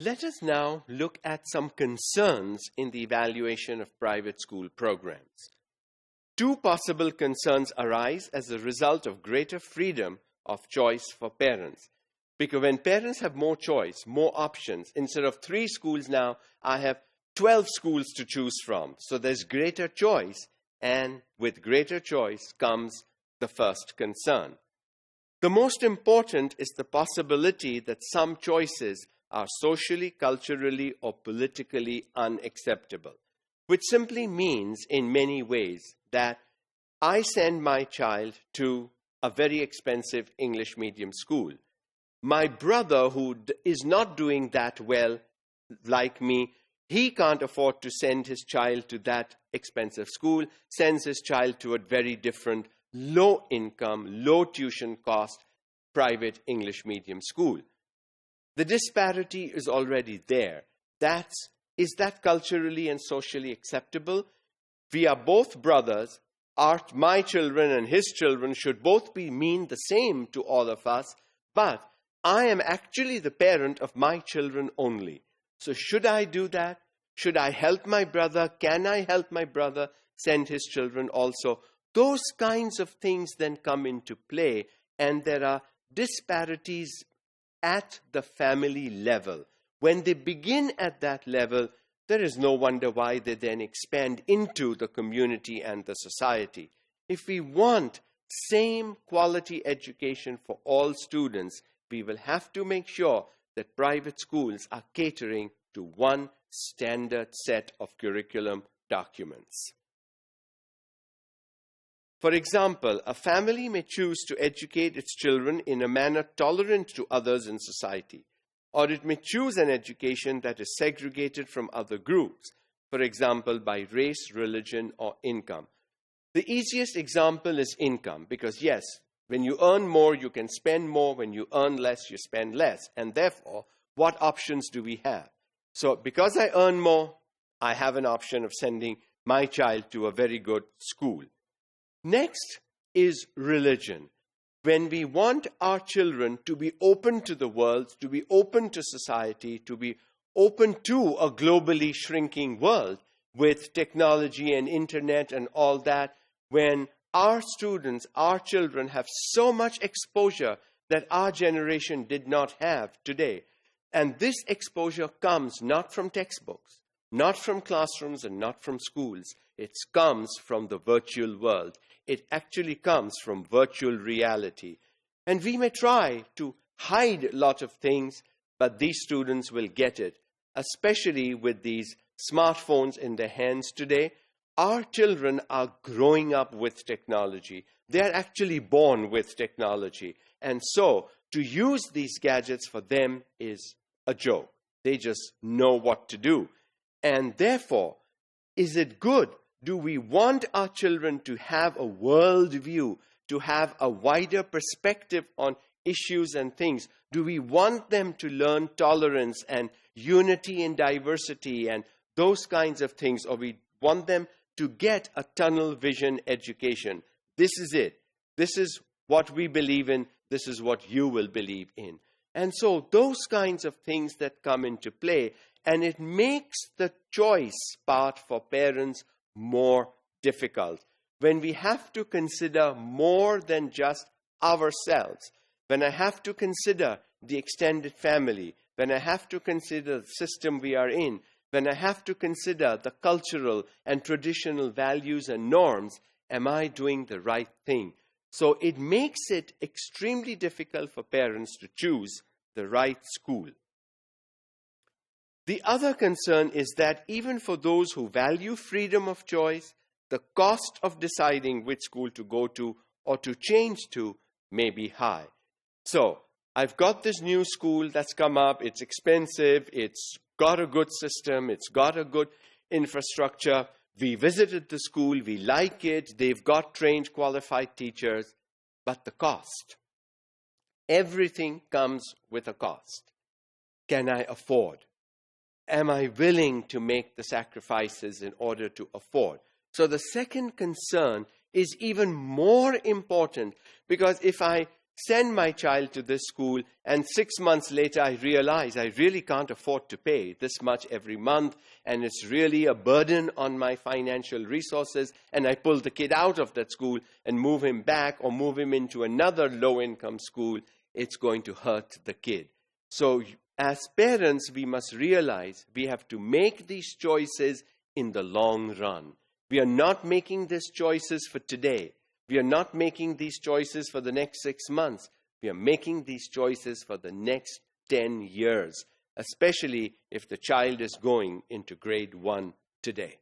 Let us now look at some concerns in the evaluation of private school programs. Two possible concerns arise as a result of greater freedom of choice for parents. Because when parents have more choice, more options, instead of 3 schools now, I have 12 schools to choose from. So there's greater choice, and with greater choice comes the first concern. The most important is the possibility that some choices are socially, culturally, or politically unacceptable, which simply means in many ways that I send my child to a very expensive English medium school. My brother, who is not doing that well like me, he can't afford to send his child to that expensive school, sends his child to a very different, low income, low tuition cost, private English medium school. The disparity is already there. Is that culturally and socially acceptable? We are both brothers. My children and his children should both mean the same to all of us, but I am actually the parent of my children only. So should I do that? Should I help my brother? Can I help my brother send his children also? Those kinds of things then come into play, and there are disparities at the family level. When they begin at that level, there is no wonder why they then expand into the community and the society. If we want same quality education for all students, we will have to make sure that private schools are catering to one standard set of curriculum documents. For example, a family may choose to educate its children in a manner tolerant to others in society, or it may choose an education that is segregated from other groups, for example, by race, religion, or income. The easiest example is income, because yes, when you earn more, you can spend more. When you earn less, you spend less. And therefore, what options do we have? So because I earn more, I have an option of sending my child to a very good school. Next is religion. When we want our children to be open to the world, to be open to society, to be open to a globally shrinking world with technology and internet and all that, when our students, our children have so much exposure that our generation did not have today. And this exposure comes not from textbooks, not from classrooms, and not from schools. It comes from the virtual world. It actually comes from virtual reality. And we may try to hide a lot of things, but these students will get it, especially with these smartphones in their hands today. Our children are growing up with technology. They are actually born with technology. And so to use these gadgets for them is a joke. They just know what to do. And therefore, is it good? Do we want our children to have a world view, to have a wider perspective on issues and things? Do we want them to learn tolerance and unity and diversity and those kinds of things? Or we want them to get a tunnel vision education? This is it. This is what we believe in. This is what you will believe in. And so those kinds of things that come into play, and it makes the choice part for parents more difficult. When we have to consider more than just ourselves, when I have to consider the extended family, when I have to consider the system we are in, when I have to consider the cultural and traditional values and norms, am I doing the right thing? So it makes it extremely difficult for parents to choose the right school. The other concern is that even for those who value freedom of choice, the cost of deciding which school to go to or to change to may be high. So I've got this new school that's come up. It's expensive. It's got a good system. It's got a good infrastructure. We visited the school. We like it. They've got trained, qualified teachers. But the cost. Everything comes with a cost. Can I afford? Am I willing to make the sacrifices in order to afford? So the second concern is even more important, because if I send my child to this school, and 6 months later I realize I really can't afford to pay this much every month, and it's really a burden on my financial resources, and I pull the kid out of that school and move him back or move him into another low-income school, it's going to hurt the kid. So as parents, we must realize we have to make these choices in the long run. We are not making these choices for today. We are not making these choices for the next 6 months. We are making these choices for the next 10 years, especially if the child is going into grade 1 today.